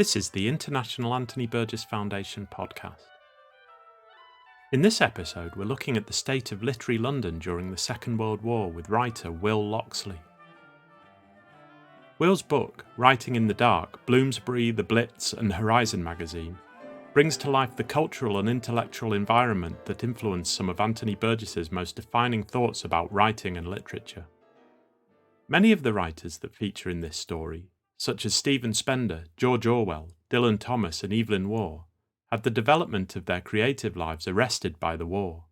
This is the International Anthony Burgess Foundation podcast. In this episode, we're looking at the state of literary London during the Second World War with writer Will Loxley. Will's book, Writing in the Dark, Bloomsbury, the Blitz and Horizon Magazine, brings to life the cultural and intellectual environment that influenced some of Anthony Burgess's most defining thoughts about writing and literature. Many of the writers that feature in this story, such as Stephen Spender, George Orwell, Dylan Thomas and Evelyn Waugh, had the development of their creative lives arrested by the war.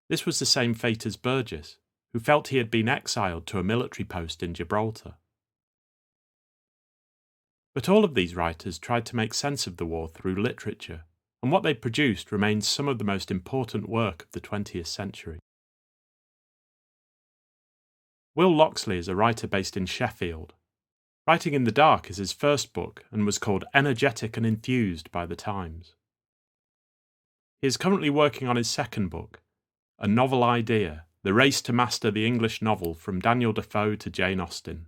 This was the same fate as Burgess, who felt he had been exiled to a military post in Gibraltar. But all of these writers tried to make sense of the war through literature, and what they produced remains some of the most important work of the 20th century. Will Loxley is a writer based in Sheffield. Writing in the Dark is his first book and was called Energetic and Enthused by the Times. He is currently working on his second book, A Novel Idea, The Race to Master the English Novel from Daniel Defoe to Jane Austen.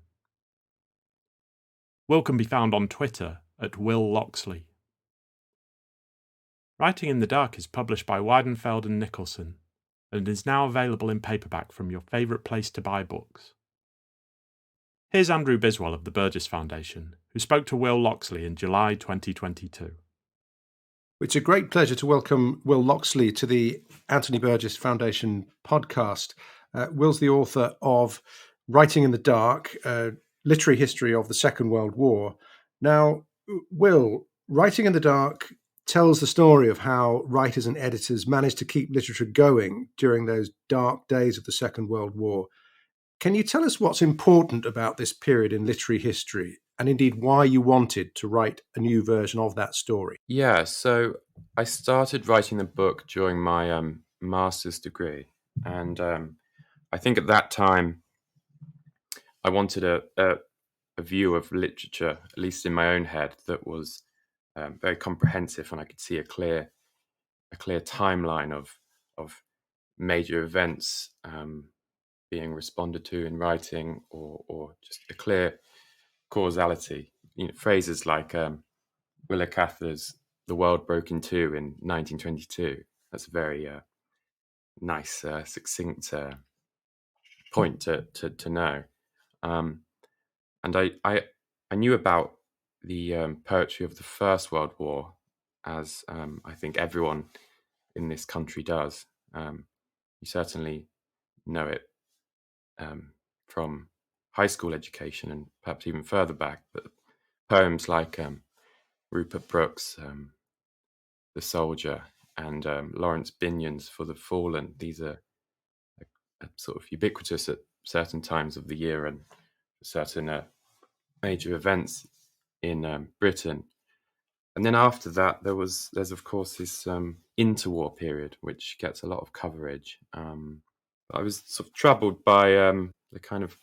Will can be found on Twitter at Will Loxley. Writing in the Dark is published by Weidenfeld and Nicholson and is now available in paperback from your favourite place to buy books. Here's Andrew Biswell of the Burgess Foundation, who spoke to Will Loxley in July 2022. It's a great pleasure to welcome Will Loxley to the Anthony Burgess Foundation podcast. Will's the author of Writing in the Dark, Literary History of the Second World War. Now, Will, Writing in the Dark tells the story of how writers and editors managed to keep literature going during those dark days of the Second World War. Can you tell us what's important about this period in literary history, and indeed why you wanted to write a new version of that story? Yeah, so I started writing the book during my master's degree, and I think at that time I wanted a view of literature, at least in my own head, that was very comprehensive, and I could see a clear timeline of major events being responded to in writing, or just a clear causality. You know, phrases like Willa Cather's "The world broke in two" in 1922. That's a very nice, succinct point to know. And I knew about the poetry of the First World War, as I think everyone in this country does. You certainly know it from high school education and perhaps even further back. But poems like Rupert Brooke's The Soldier and Lawrence Binyon's For the Fallen, these are sort of ubiquitous at certain times of the year and certain major events in Britain. And then after that, there's of course this interwar period, which gets a lot of coverage. I was sort of troubled by the kind of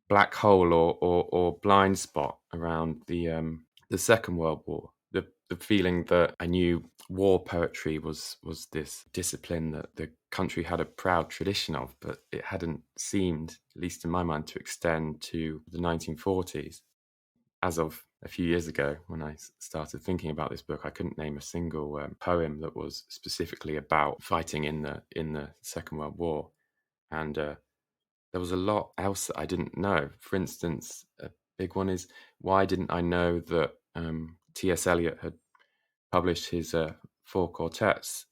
black hole or blind spot around the Second World War. The feeling that I knew war poetry was this discipline that the country had a proud tradition of, but it hadn't seemed, at least in my mind, to extend to the 1940s. As of a few years ago, when I started thinking about this book, I couldn't name a single poem that was specifically about fighting in the Second World War. And there was a lot else that I didn't know. For instance, a big one is, why didn't I know that T.S. Eliot had published his 4 quartets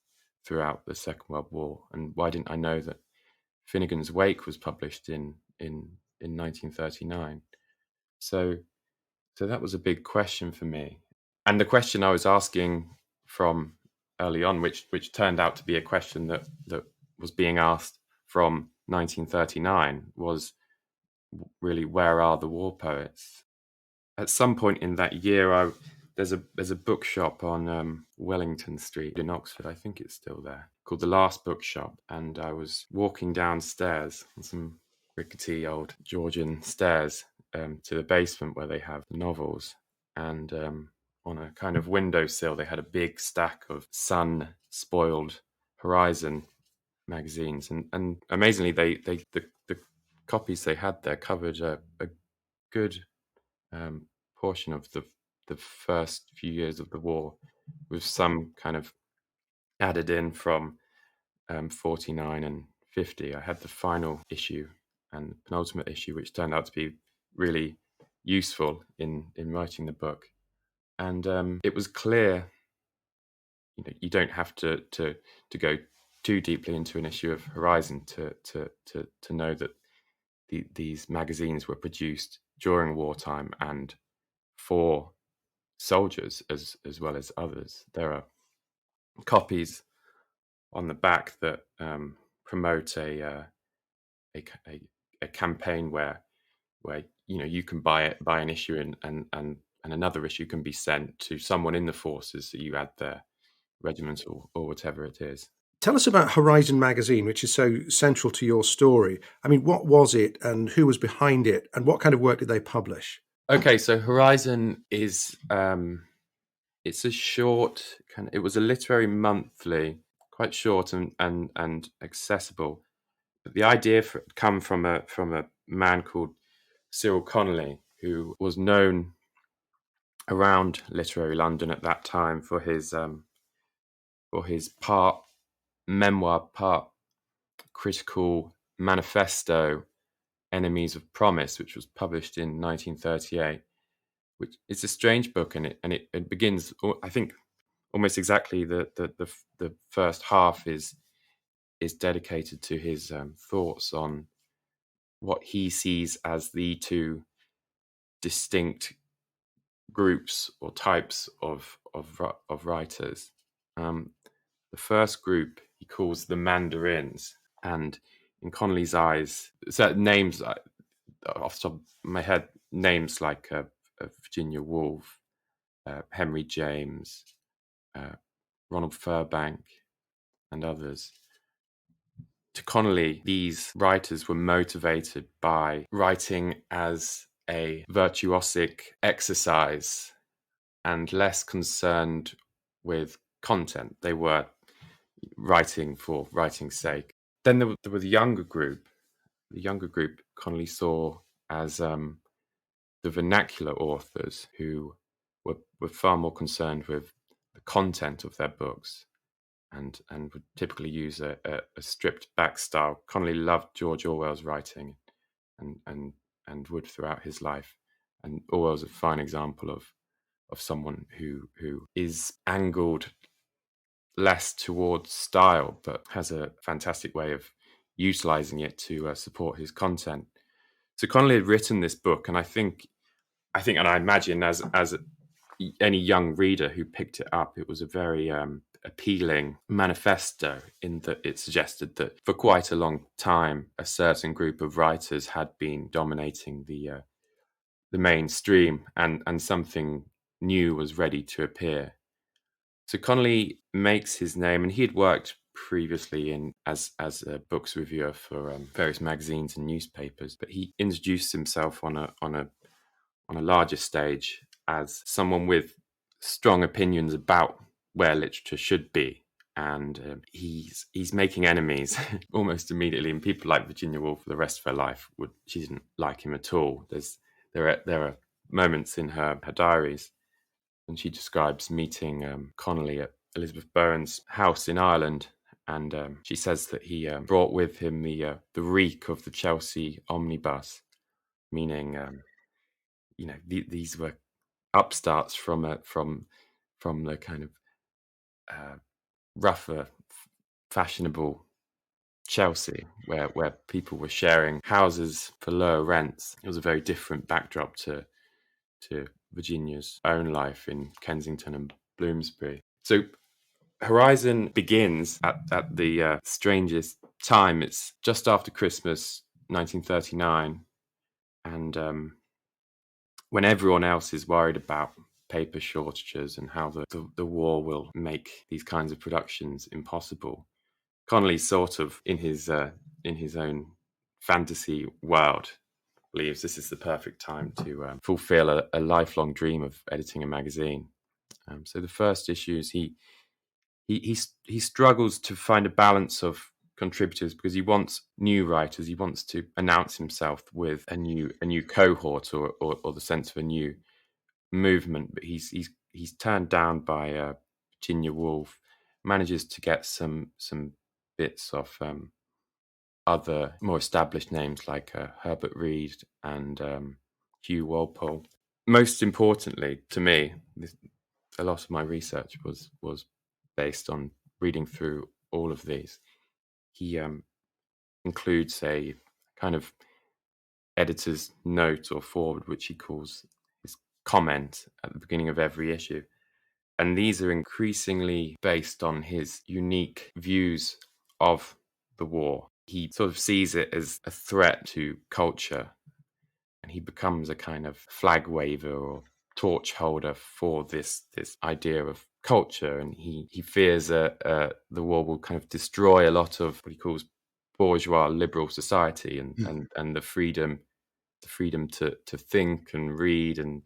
throughout the Second World War? And why didn't I know that Finnegan's Wake was published in 1939? So that was a big question for me. And the question I was asking from early on, which turned out to be a question that was being asked from 1939, was really, where are the war poets? At some point in that year, there's a bookshop on Wellington Street in Oxford, I think it's still there, called The Last Bookshop, and I was walking downstairs on some rickety old Georgian stairs to the basement where they have novels, and on a kind of windowsill they had a big stack of sun-spoiled Horizon magazines, and amazingly the copies they had there covered a good portion of the the first few years of the war, with some kind of added in from 49 and 50. I had the final issue and penultimate issue, which turned out to be really useful in writing the book. And it was clear, you don't have to go too deeply into an issue of Horizon to know that these magazines were produced during wartime and for soldiers as well as others. There are copies on the back that promote a campaign where you can buy an issue and another issue can be sent to someone in the forces that you add their regiment or whatever it is. Tell us about Horizon Magazine, which is so central to your story. I mean, what was it and who was behind it and what kind of work did they publish? Okay, so Horizon is it's a short it was a literary monthly, quite short and accessible. But the idea come from a man called Cyril Connolly, who was known around literary London at that time for his part memoir, part critical manifesto, Enemies of Promise, which was published in 1938. Which it's a strange book, and it begins, I think, almost exactly the first half is dedicated to his thoughts on what he sees as the two distinct groups or types of writers. The first group he calls the Mandarins, and in Connolly's eyes, certain names off the top of my head, names like Virginia Woolf, Henry James, Ronald Furbank, and others. To Connolly, these writers were motivated by writing as a virtuosic exercise and less concerned with content. They were writing for writing's sake. Then there was a younger group. The younger group Connolly saw as the vernacular authors who were far more concerned with the content of their books and would typically use a stripped back style. Connolly loved George Orwell's writing and would throughout his life. And Orwell's a fine example of someone who is angled less towards style, but has a fantastic way of utilizing it to support his content. So Connolly had written this book, and I think, and I imagine as any young reader who picked it up, it was a very appealing manifesto in that it suggested that for quite a long time, a certain group of writers had been dominating the mainstream, and something new was ready to appear. So Connolly makes his name, and he had worked previously as a books reviewer for various magazines and newspapers, but he introduced himself on a larger stage as someone with strong opinions about where literature should be, and he's making enemies almost immediately. And people like Virginia Woolf, for the rest of her life, she didn't like him at all. There are moments in her diaries, and she describes meeting Connolly at Elizabeth Bowen's house in Ireland, and she says that he brought with him the reek of the Chelsea omnibus, meaning these were upstarts from the kind of rougher, fashionable Chelsea, where people were sharing houses for lower rents. It was a very different backdrop to Virginia's own life in Kensington and Bloomsbury. So Horizon begins at the strangest time. It's just after Christmas, 1939, and when everyone else is worried about paper shortages and how the war will make these kinds of productions impossible, Connolly's sort of in his own fantasy world believes this is the perfect time to fulfill a lifelong dream of editing a magazine. So the first issues, he struggles to find a balance of contributors because he wants new writers. He wants to announce himself with a new cohort or the sense of a new movement, but he's turned down by Virginia Woolf. Manages to get some bits of other more established names like Herbert Reed and Hugh Walpole. Most importantly, to me, a lot of my research was based on reading through all of these. He includes a kind of editor's note or forward, which he calls his comment at the beginning of every issue. And these are increasingly based on his unique views of the war. He sort of sees it as a threat to culture, and he becomes a kind of flag waver or torch holder for this idea of culture. And he fears the war will kind of destroy a lot of what he calls bourgeois liberal society and the freedom to think and read and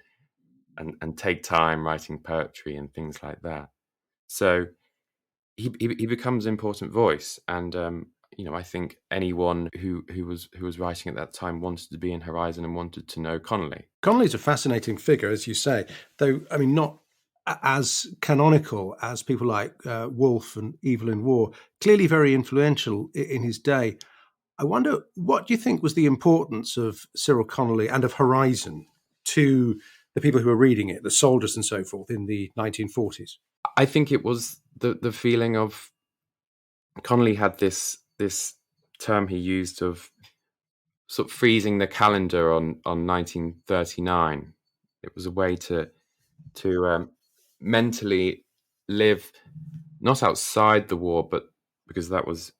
take time writing poetry and things like that. So he becomes an important voice, and I think anyone who was writing at that time wanted to be in Horizon and wanted to know Connolly. Connolly's a fascinating figure, as you say, though, I mean, not as canonical as people like Woolf and Evelyn Waugh, clearly very influential in his day. I wonder, what do you think was the importance of Cyril Connolly and of Horizon to the people who were reading it, the soldiers and so forth, in the 1940s? I think it was the feeling of Connolly had this term he used of sort of freezing the calendar on 1939. It was a way to mentally live not outside the war, but because that was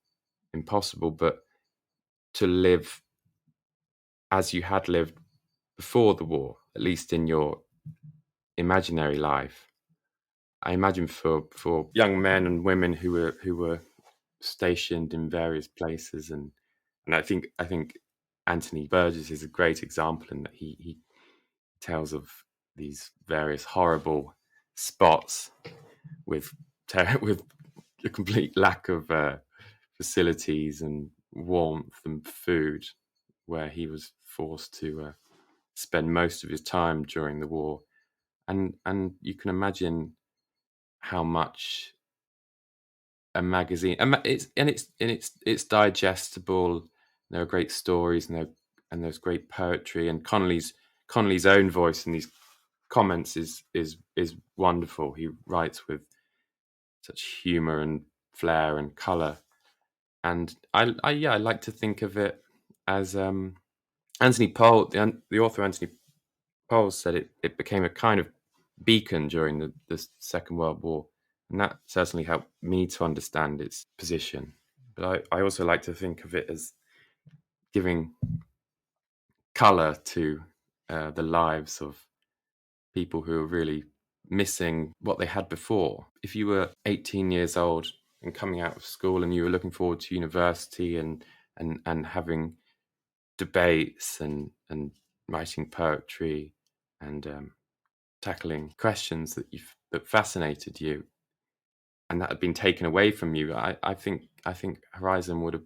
impossible, but to live as you had lived before the war, at least in your imaginary life. I imagine for young men and women who were stationed in various places, and I think Anthony Burgess is a great example in that he tells of these various horrible spots with a complete lack of facilities and warmth and food, where he was forced to spend most of his time during the war, and you can imagine how much a magazine, it's digestible. There are great stories and there's great poetry, and Connolly's own voice in these comments is wonderful. He writes with such humor and flair and color, and I like to think of it as Anthony Powell, the author Anthony Powell, said it became a kind of beacon during the Second World War, and that certainly helped me to understand its position. But I also like to think of it as giving colour to the lives of people who are really missing what they had before. If you were 18 years old and coming out of school and you were looking forward to university and having debates and writing poetry and tackling questions that fascinated you, and that had been taken away from you, I think Horizon would have,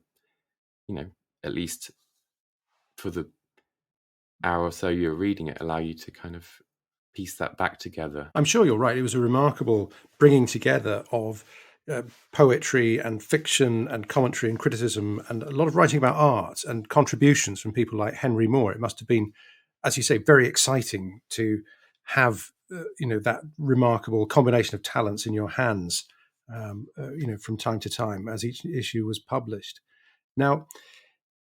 at least for the hour or so you were reading it, allow you to kind of piece that back together. I'm sure you're right. It was a remarkable bringing together of poetry and fiction and commentary and criticism, and a lot of writing about art and contributions from people like Henry Moore. It must have been, as you say, very exciting to have that remarkable combination of talents in your hands, from time to time as each issue was published. Now,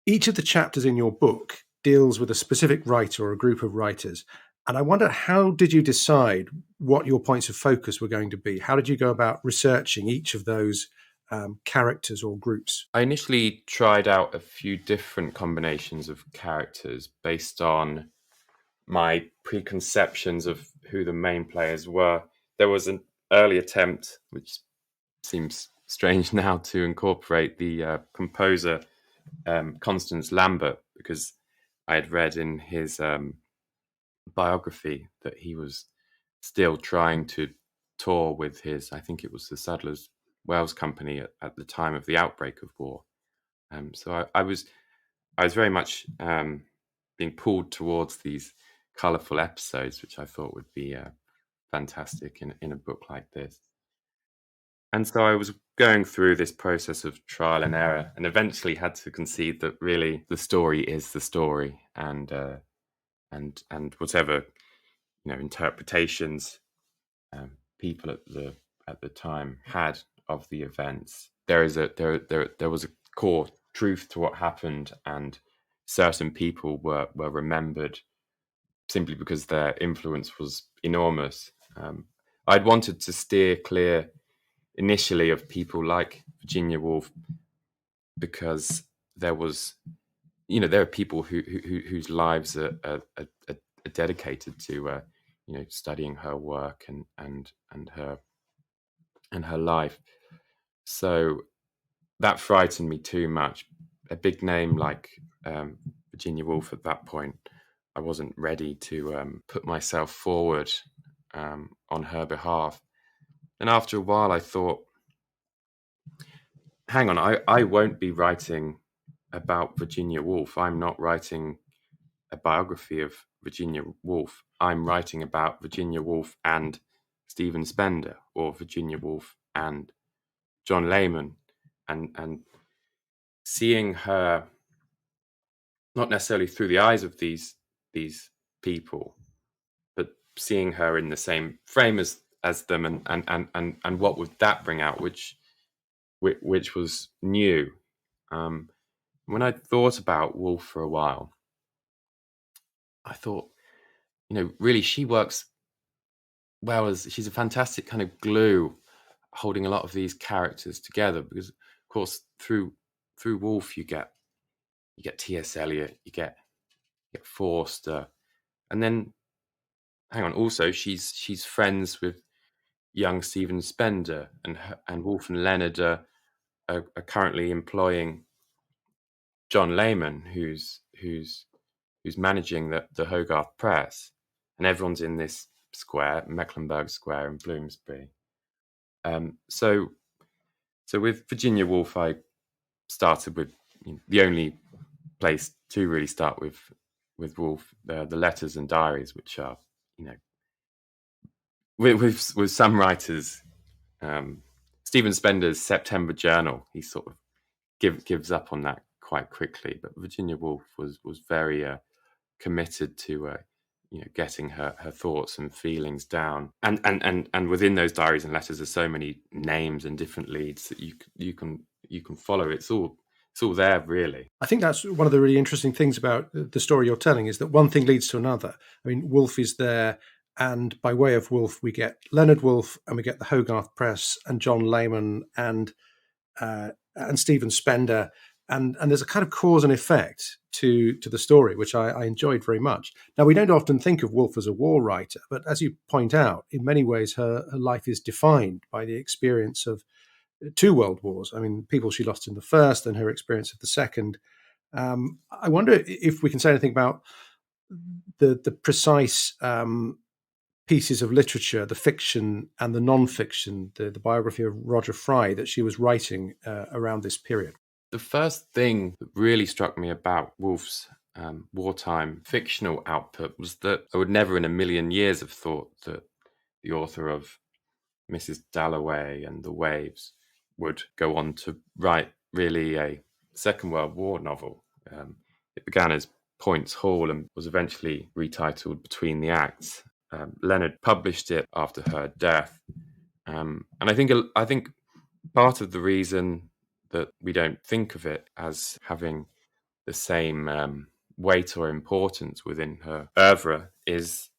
each of the chapters in your book deals with a specific writer or a group of writers. And I wonder, how did you decide what your points of focus were going to be? How did you go about researching each of those characters or groups? I initially tried out a few different combinations of characters based on my preconceptions of who the main players were. There was an early attempt, which seems strange now, to incorporate the composer Constance Lambert, because I had read in his biography that he was still trying to tour with his, I think it was the Sadler's Wells Company at the time of the outbreak of war. So I was very much being pulled towards these colourful episodes, which I thought would be fantastic in a book like this. And so I was going through this process of trial and error, and eventually had to concede that really the story is the story, and whatever interpretations people at the time had of the events, there was a core truth to what happened, and certain people were remembered simply because their influence was enormous. I'd wanted to steer clear initially of people like Virginia Woolf, because there are people whose lives are dedicated to studying her work and her life. So that frightened me too much. A big name like Virginia Woolf at that point, I wasn't ready to put myself forward on her behalf. And after a while, I thought, hang on, I won't be writing about Virginia Woolf. I'm not writing a biography of Virginia Woolf. I'm writing about Virginia Woolf and Stephen Spender, or Virginia Woolf and John Lehman, and seeing her not necessarily through the eyes of these people, but seeing her in the same frame as them, and what would that bring out, which was new. When I thought about Woolf for a while, I thought, really she works well, as she's a fantastic kind of glue, holding a lot of these characters together, because of course through Woolf you get T.S. Eliot, you get Forster, and then hang on, also she's friends with young Stephen Spender, and Woolf and Leonard are currently employing John Lehman, who's managing the Hogarth Press, and everyone's in this square, Mecklenburgh Square in Bloomsbury. So with Virginia Woolf, I started with the only place to really start with Woolf, the letters and diaries, which are, with some writers, Stephen Spender's September Journal, he sort of gives up on that quite quickly, but Virginia Woolf was very committed to getting her thoughts and feelings down, and within those diaries and letters, there's so many names and different leads that you can follow. It's all there, really. I think that's one of the really interesting things about the story you're telling, is that one thing leads to another. I mean, Woolf is there, and by way of Woolf, we get Leonard Woolf, and we get the Hogarth Press, and John Lehman, and Stephen Spender, and there's a kind of cause and effect to the story, which I enjoyed very much. Now, we don't often think of Woolf as a war writer, but as you point out, in many ways her life is defined by the experience of two world wars. I mean, people she lost in the first and her experience of the second. I wonder if we can say anything about the precise pieces of literature, the fiction and the non-fiction, the biography of Roger Fry that she was writing around this period. The first thing that really struck me about Woolf's wartime fictional output was that I would never in a million years have thought that the author of Mrs. Dalloway and The Waves would go on to write really a Second World War novel. It began as Points Hall and was eventually retitled Between the Acts. Leonard published it after her death, and I think part of the reason that we don't think of it as having the same weight or importance within her oeuvre is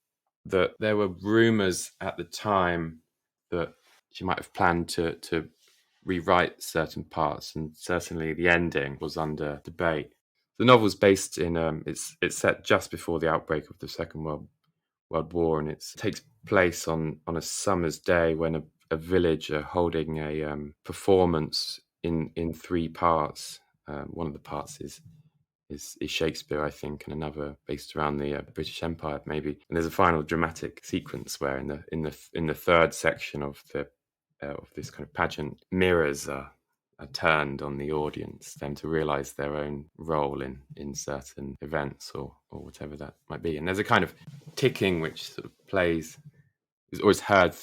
that there were rumours at the time that she might have planned to rewrite certain parts, and certainly the ending was under debate. The novel's based in it's set just before the outbreak of the Second World War, and it takes place on a summer's day when a village are holding a performance in three parts. One of the parts is Shakespeare, I think, and another based around the British Empire, maybe. And there's a final dramatic sequence where in the third section of this kind of pageant, mirrors are turned on the audience, them to realise their own role in certain events or whatever that might be. And there's a kind of ticking which sort of is always heard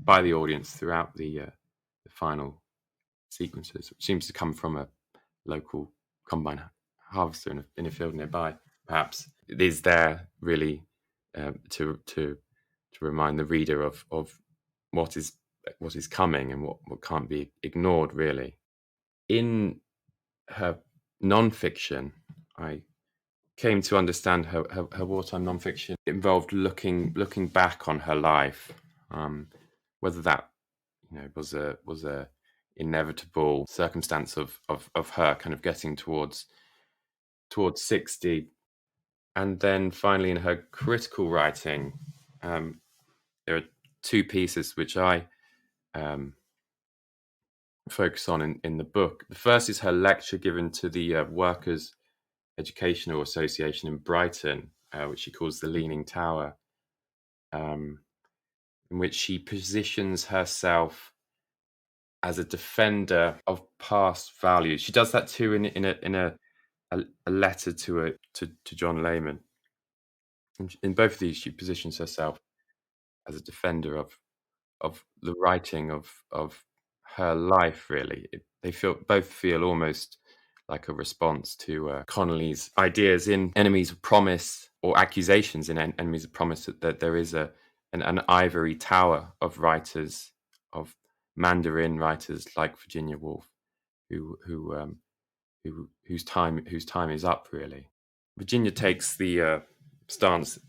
by the audience throughout the final sequences, which seems to come from a local combine harvester in a field nearby. Perhaps it is there really to remind the reader of what is coming and what can't be ignored, really. In her non-fiction, I came to understand her wartime non-fiction involved looking back on her life, whether that was a inevitable circumstance of her kind of getting towards 60, and then finally in her critical writing, there are two pieces which I focus on in the book. The first is her lecture given to the Workers' Educational Association in Brighton, which she calls the Leaning Tower, in which she positions herself as a defender of past values. She does that too in a letter to John Layman. In both of these, she positions herself as a defender of the writing of her life. Really, they both feel almost like a response to Connolly's ideas in Enemies of Promise, or accusations in Enemies of Promise, that there is an ivory tower of writers, of Mandarin writers like Virginia Woolf, whose time is up. Really, Virginia takes the stance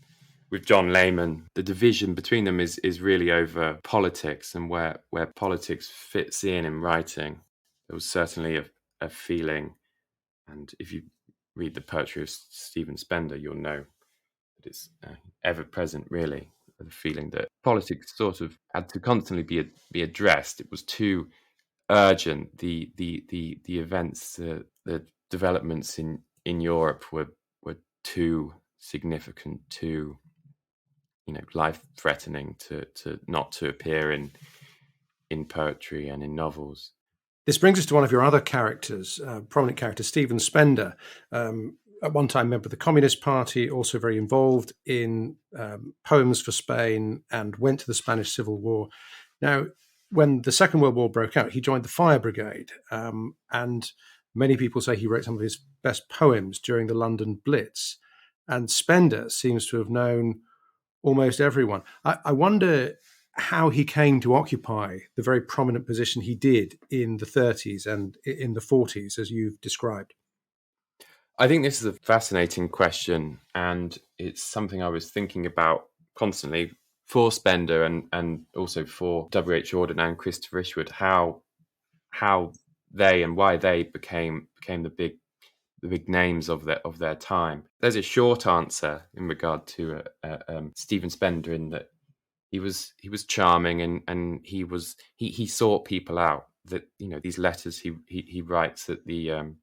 with John Layman. The division between them is really over politics and where politics fits in writing. There was certainly a feeling, and if you read the poetry of Stephen Spender, you'll know that it's ever present, really, the feeling that politics sort of had to constantly be addressed. It was too urgent. The events, the developments in Europe were too significant, too life-threatening to not to appear in poetry and in novels. This brings us to one of your other characters, prominent character, Stephen Spender, at one time member of the Communist Party, also very involved in poems for Spain, and went to the Spanish Civil War. Now, when the Second World War broke out, he joined the Fire Brigade, and many people say he wrote some of his best poems during the London Blitz. And Spender seems to have known almost everyone. I wonder how he came to occupy the very prominent position he did in the 30s and in the 40s, as you've described. I think this is a fascinating question, and it's something I was thinking about constantly for Spender and also for W.H. Auden and Christopher Ishwood, how they and why they became the big names of their time. There's a short answer in regard to Stephen Spender, in that he was charming and he sought people out. That these letters he writes at the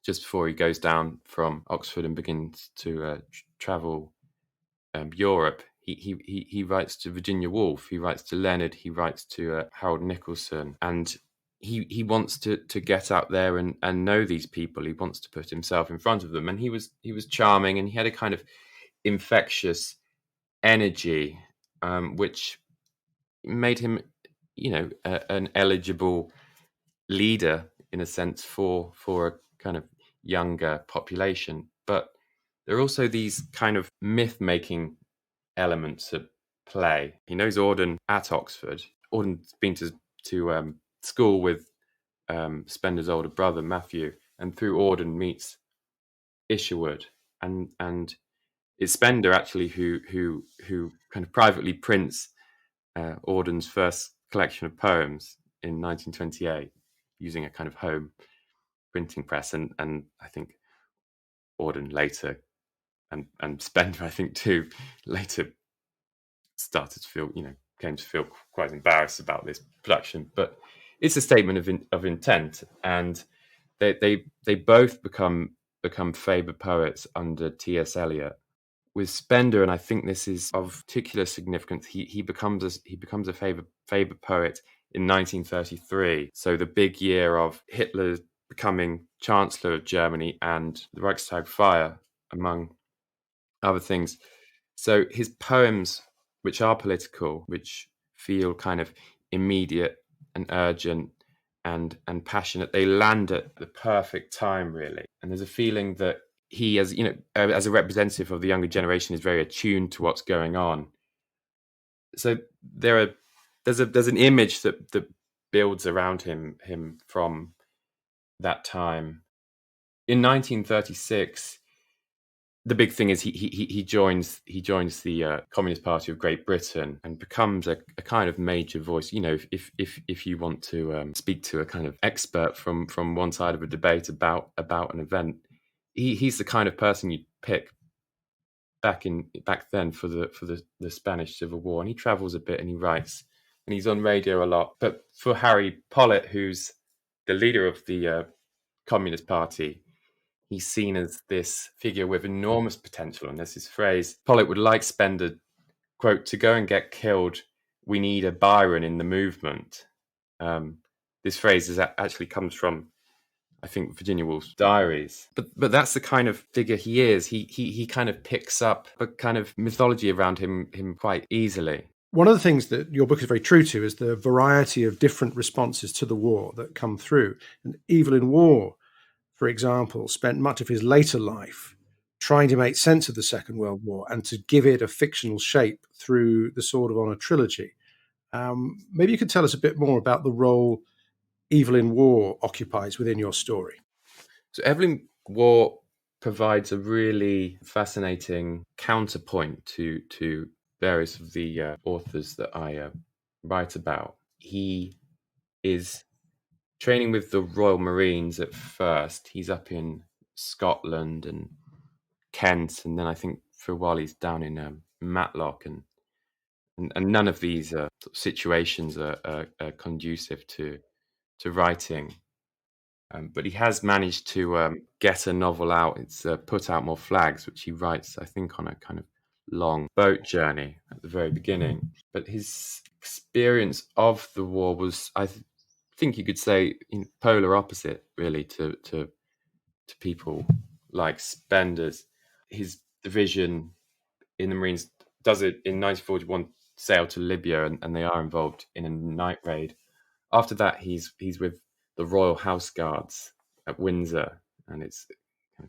just before he goes down from Oxford and begins to travel Europe. He writes to Virginia Woolf, he writes to Leonard, he writes to Harold Nicholson, and he wants to get out there and know these people. He wants to put himself in front of them, and he was charming, and he had a kind of infectious energy, which made him, an eligible leader in a sense for a kind of younger population. But there are also these kind of myth-making elements at play. He knows Auden at Oxford. Auden's been to school with Spender's older brother Matthew, and through Auden meets Isherwood, and it's Spender actually who kind of privately prints Auden's first collection of poems in 1928 using a kind of home printing press, and I think Auden later and Spender, I think too, later started to feel, came to feel quite embarrassed about this production. But it's a statement of intent, and they both become favoured poets under T.S. Eliot. With Spender, and I think this is of particular significance, he becomes a favoured poet in 1933. So the big year of Hitler becoming Chancellor of Germany and the Reichstag fire, among other things. So his poems, which are political, which feel kind of immediate and urgent and passionate, they land at the perfect time, really. And there's a feeling that he, as as a representative of the younger generation, is very attuned to what's going on. So there's an image that builds around him from that time. In 1936, the big thing is he joins the Communist Party of Great Britain and becomes a kind of major voice. If you want to speak to a kind of expert from one side of a debate about an event, he's the kind of person you'd pick back then for the Spanish Civil War. And he travels a bit and he writes and he's on radio a lot. But for Harry Pollitt, who's the leader of the Communist Party, he's seen as this figure with enormous potential. And there's this phrase, Pollitt would like Spender, quote, to go and get killed, we need a Byron in the movement. This phrase actually comes from, I think, Virginia Woolf's diaries. But that's the kind of figure he is. He kind of picks up a kind of mythology around him quite easily. One of the things that your book is very true to is the variety of different responses to the war that come through. And Evelyn Waugh, for example, spent much of his later life trying to make sense of the Second World War and to give it a fictional shape through the Sword of Honour trilogy. Maybe you could tell us a bit more about the role Evelyn Waugh occupies within your story. So Evelyn Waugh provides a really fascinating counterpoint to various of the authors that I write about. He is training with the Royal Marines at first. He's up in Scotland and Kent, and then I think for a while he's down in Matlock, and none of these situations are conducive to writing. But he has managed to get a novel out. It's Put Out More Flags, which he writes, I think, on a kind of long boat journey at the very beginning. But his experience of the war was, I think you could say, polar opposite, really, to people like Spender's. His division in the Marines does it in 1941, sail to Libya, and they are involved in a night raid. After that, he's with the Royal House Guards at Windsor, and it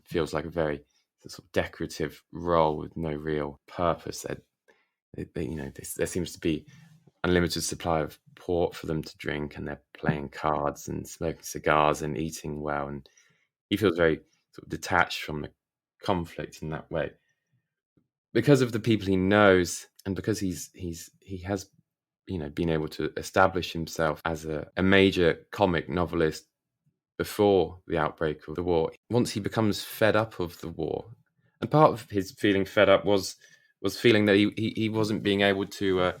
feels like a very sort of decorative role with no real purpose. There seems to be unlimited supply of port for them to drink, and they're playing cards and smoking cigars and eating well, and he feels very sort of detached from the conflict in that way. Because of the people he knows, and because he has been able to establish himself as a major comic novelist before the outbreak of the war. Once he becomes fed up of the war, and part of his feeling fed up was feeling that he wasn't being able to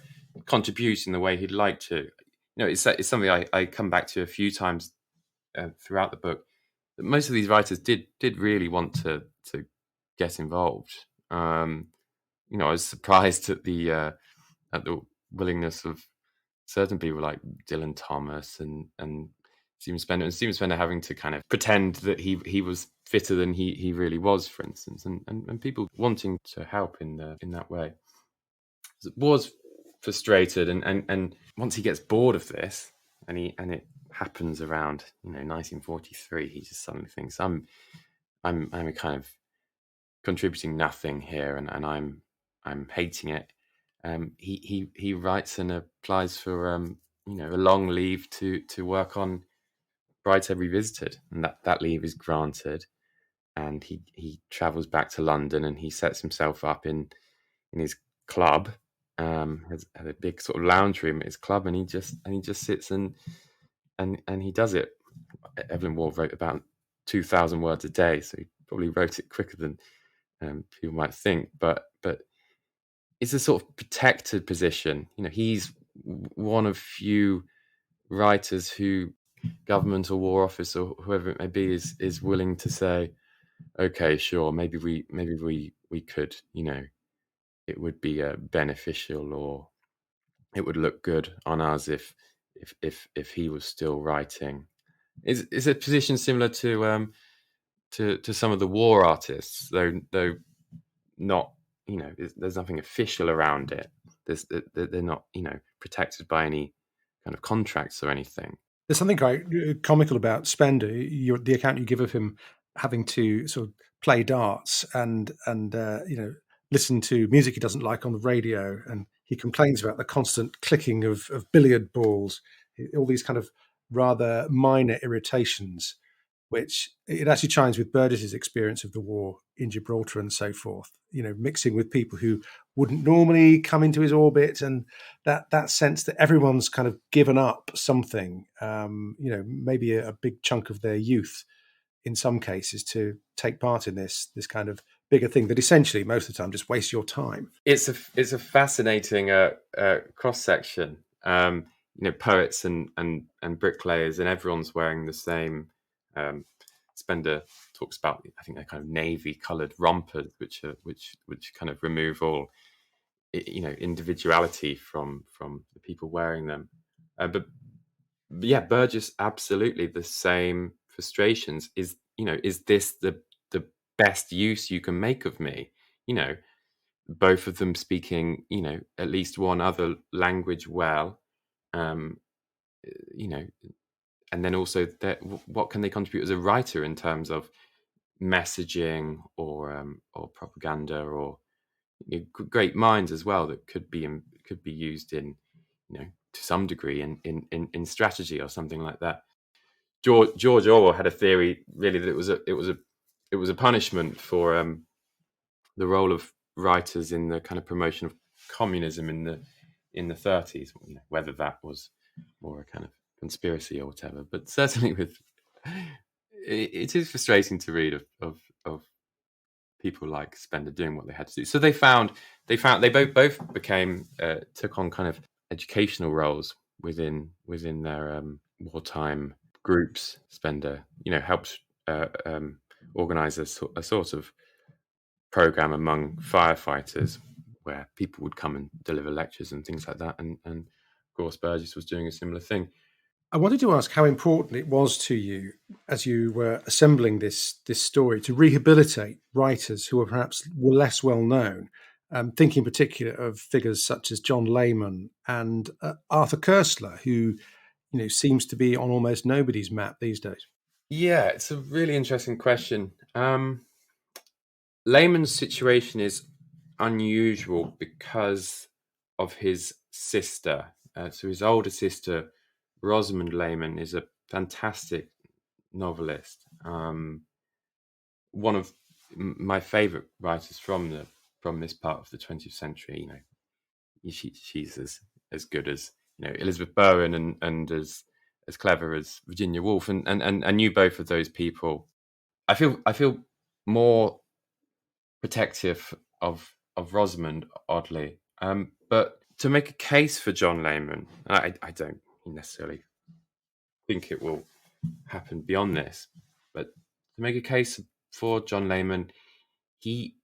contribute in the way he'd like to. It's something I come back to a few times throughout the book. That most of these writers did really want to get involved. I was surprised at the willingness of certain people like Dylan Thomas and Stephen Spender, and Stephen Spender having to kind of pretend that he was fitter than he really was, for instance, and people wanting to help in that way. So it was frustrated, and once he gets bored of this, and it happens around 1943, he just suddenly thinks I'm a kind of contributing nothing here, and I'm hating it. He writes and applies for a long leave to work on Brideshead Revisited, and that leave is granted, and he travels back to London, and he sets himself up in his club, has a big sort of lounge room at his club, and he just sits and he does it. Evelyn Waugh wrote about 2,000 words a day, so he probably wrote it quicker than people might think, but it's a sort of protected position. He's one of few writers who government or war office or whoever it may be is willing to say, okay, sure, maybe we could, it would be beneficial, or it would look good on us if if he was still writing. Is a position similar to some of the war artists, though not, there's nothing official around it. They're not, protected by any kind of contracts or anything. There's something quite comical about Spender. The account you give of him having to sort of play darts and listen to music he doesn't like on the radio, and he complains about the constant clicking of billiard balls, all these kind of rather minor irritations, which it actually chimes with Burgess's experience of the war in Gibraltar and so forth, mixing with people who wouldn't normally come into his orbit, and that sense that everyone's kind of given up something, maybe a big chunk of their youth in some cases, to take part in this kind of bigger thing that essentially most of the time just wastes your time. It's a fascinating cross section. Poets and bricklayers, and everyone's wearing the same. Spender talks about, I think, they're kind of navy-coloured rompers, which kind of remove all, individuality from the people wearing them. But yeah, Burgess, absolutely the same frustrations. Is this the best use you can make of me? Both of them speaking, at least one other language well, and then also what can they contribute as a writer in terms of messaging or propaganda, or great minds as well that could be used in, to some degree in strategy or something like that. George Orwell had a theory, really, that it was a punishment for the role of writers in the kind of promotion of communism in the 30s, whether that was more a kind of conspiracy or whatever. But certainly it is frustrating to read of people like Spender doing what they had to do. So they both became took on kind of educational roles within their wartime groups. Spender, helped organize a sort of program among firefighters where people would come and deliver lectures and things like that. And of course, Burgess was doing a similar thing. I wanted to ask how important it was to you, as you were assembling this story, to rehabilitate writers who were perhaps less well known. Thinking in particular of figures such as John Layman and Arthur Koestler, who seems to be on almost nobody's map these days. Yeah, it's a really interesting question. Layman's situation is unusual because of his sister. So his older sister, Rosamund Layman, is a fantastic novelist. One of my favourite writers from this part of the 20th century. She's as good as Elizabeth Bowen and as clever as Virginia Woolf, and I knew both of those people. I feel more protective of Rosamund, oddly, but to make a case for John Layman, I don't necessarily think it will happen beyond this, but to make a case for John Layman, he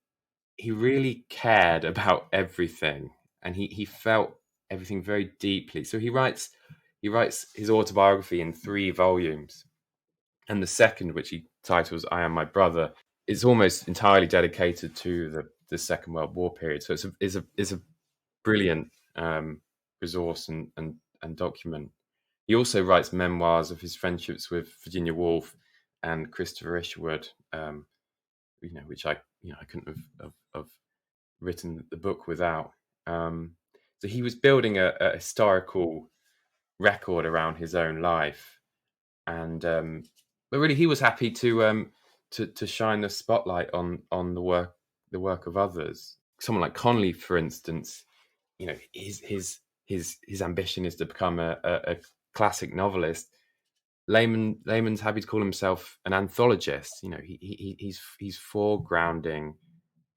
really cared about everything, and he felt everything very deeply. So he writes his autobiography in 3 volumes, and the second, which he titles "I Am My Brother," is almost entirely dedicated to the Second World War period. So it's a brilliant resource and document. He also writes memoirs of his friendships with Virginia Woolf and Christopher Isherwood, which I couldn't have written the book without. So he was building a historical record around his own life, and but really he was happy to shine the spotlight on the work of others. Someone like Connolly, for instance, his ambition is to become a classic novelist. Layman's happy to call himself an anthologist. He's foregrounding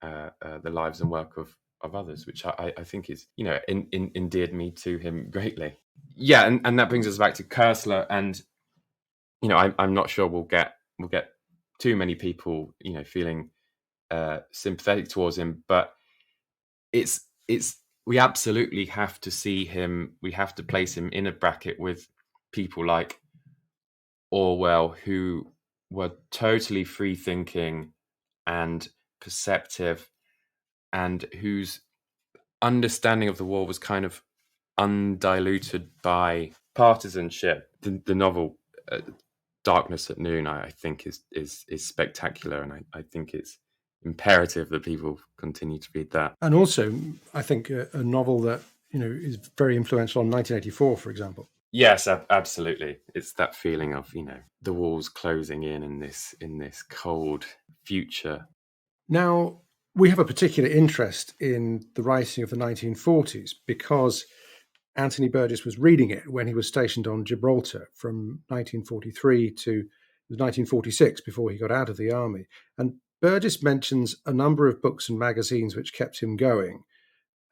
the lives and work of others, which I think is endeared me to him greatly. Yeah, and that brings us back to Koestler, and I'm not sure we'll get too many people feeling sympathetic towards him, but it's we absolutely have to see him. We have to place him in a bracket with people like Orwell, who were totally free thinking and perceptive, and whose understanding of the war was kind of undiluted by partisanship. The novel Darkness at Noon, I think, is spectacular, and I think it's imperative that people continue to read that. And also, I think a novel that is very influential on 1984, for example. Yes, absolutely. It's that feeling of the walls closing in this cold future. Now, we have a particular interest in the writing of the 1940s because Anthony Burgess was reading it when he was stationed on Gibraltar from 1943 to 1946, before he got out of the army. And Burgess mentions a number of books and magazines which kept him going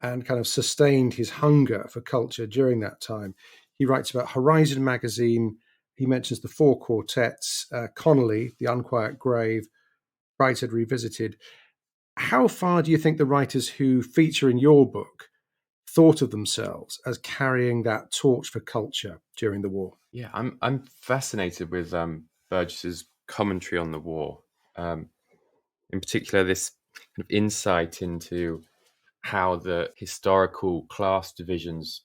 and kind of sustained his hunger for culture during that time. He writes about Horizon Magazine. He mentions the Four Quartets, Connolly, The Unquiet Grave, Brighthead Revisited. How far do you think the writers who feature in your book thought of themselves as carrying that torch for culture during the war? Yeah, I'm fascinated with Burgess's commentary on the war. In particular, this kind of insight into how the historical class divisions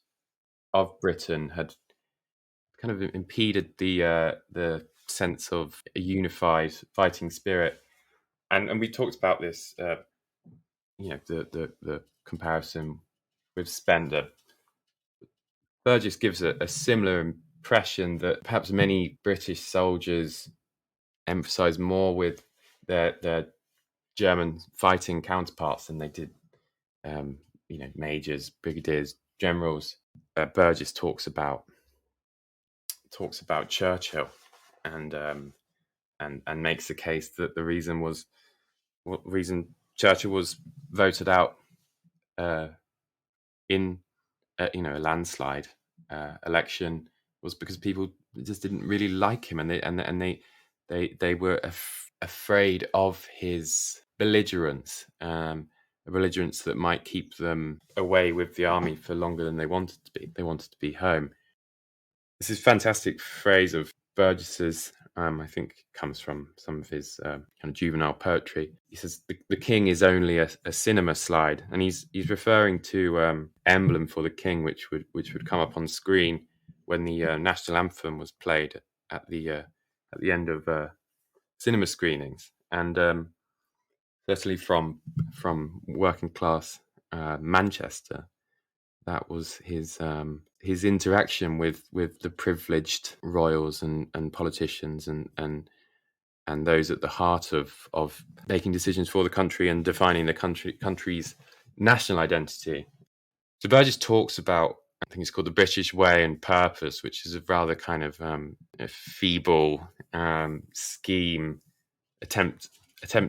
of Britain had kind of impeded the sense of a unified fighting spirit, and we talked about this, the comparison with Spender. Burgess gives a similar impression that perhaps many British soldiers emphasise more with their German fighting counterparts than they did, majors, brigadiers, generals. Burgess talks about Churchill, and makes the case that the reason Churchill was voted out in a landslide election was because people just didn't really like him, and they were afraid of his belligerence. A belligerence that might keep them away with the army for longer than they wanted to be. They wanted to be home. This is fantastic phrase of Burgess's, I think comes from some of his kind of juvenile poetry. He says, the king is only a cinema slide. And he's referring to Emblem for the King, which would come up on screen when the national anthem was played at the end of cinema screenings. And certainly from working class Manchester, that was his interaction with the privileged royals and politicians and those at the heart of making decisions for the country and defining the country's national identity. So Burgess talks about, I think it's called The British Way and Purpose, which is a rather kind of a feeble scheme attempt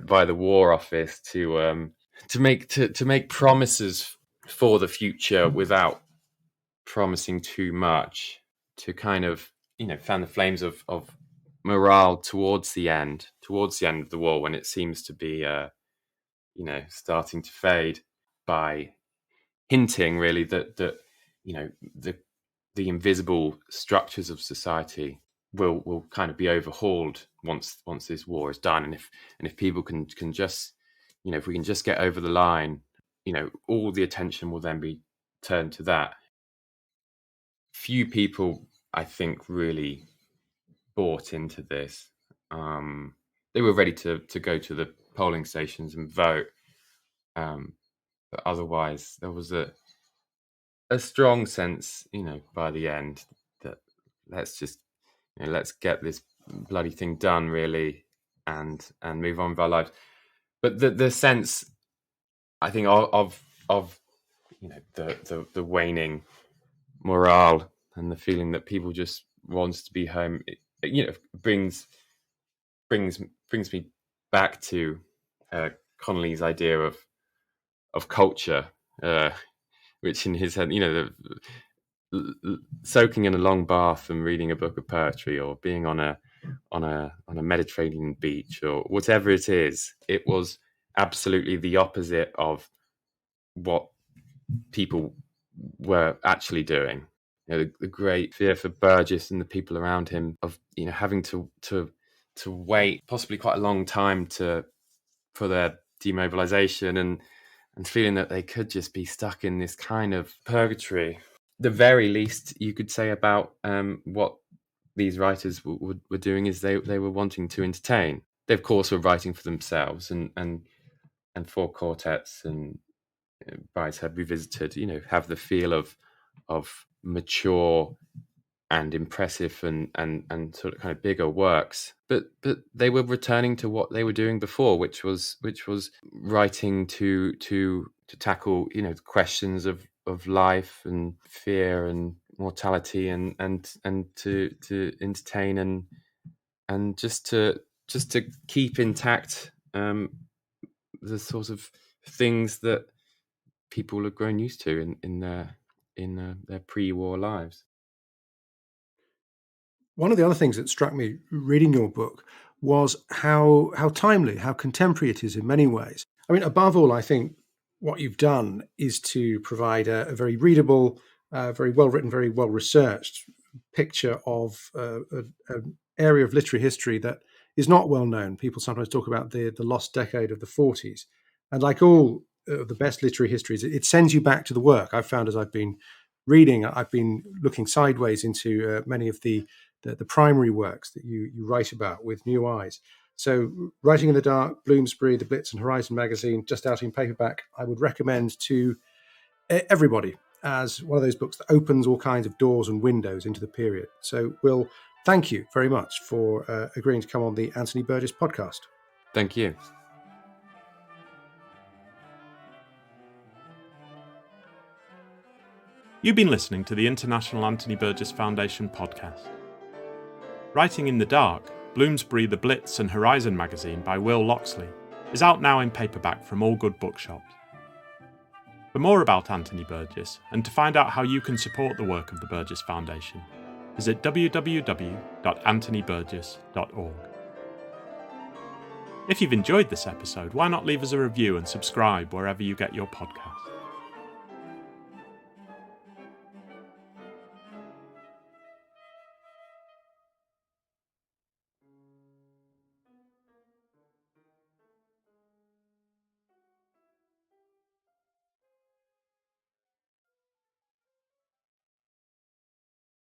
by the War Office to make promises for the future without promising too much, to kind of fan the flames of morale towards the end of the war, when it seems to be starting to fade, by hinting really that the invisible structures of society will kind of be overhauled once this war is done, and if people can just if we can just get over the line, all the attention will then be turned to that. Few people, I think, really bought into this. They were ready to go to the polling stations and vote, but otherwise there was a strong sense, by the end, that let's just let's get this bloody thing done, really, and move on with our lives. But the sense, I think, of the waning morale and the feeling that people just wants to be home, brings me back to Connolly's idea of culture, which in his head, soaking in a long bath and reading a book of poetry, or being on a Mediterranean beach, or whatever it is, it was absolutely the opposite of what people were actually doing. The great fear for Burgess and the people around him of having to wait possibly quite a long time for their demobilization, and feeling that they could just be stuck in this kind of purgatory. The very least you could say about what these writers were doing is they were wanting to entertain. They of course were writing for themselves, and four quartets and Brideshead Revisited, have the feel of mature and impressive and sort of kind of bigger works, but they were returning to what they were doing before, which was writing to tackle questions of life and fear and mortality, and to entertain and just to keep intact the sort of things that people have grown used to in their pre-war lives. One of the other things that struck me reading your book was how timely, how contemporary it is in many ways. I mean, above all, I think what you've done is to provide a very readable, very well written, very well researched picture of an area of literary history that is not well known. People sometimes talk about the lost decade of the 40s. And like all the best literary histories, it sends you back to the work. I've found as I've been reading, I've been looking sideways into many of the primary works that you write about with new eyes. So Writing in the Dark, Bloomsbury, the Blitz and Horizon Magazine, just out in paperback, I would recommend to everybody as one of those books that opens all kinds of doors and windows into the period. So Will, thank you very much for agreeing to come on the Anthony Burgess podcast. Thank you. You've been listening to the International Anthony Burgess Foundation podcast. Writing in the Dark, Bloomsbury, the Blitz and Horizon Magazine by Will Loxley is out now in paperback from all good bookshops. For more about Anthony Burgess and to find out how you can support the work of the Burgess Foundation, visit www.anthonyburgess.org. If you've enjoyed this episode, why not leave us a review and subscribe wherever you get your podcasts?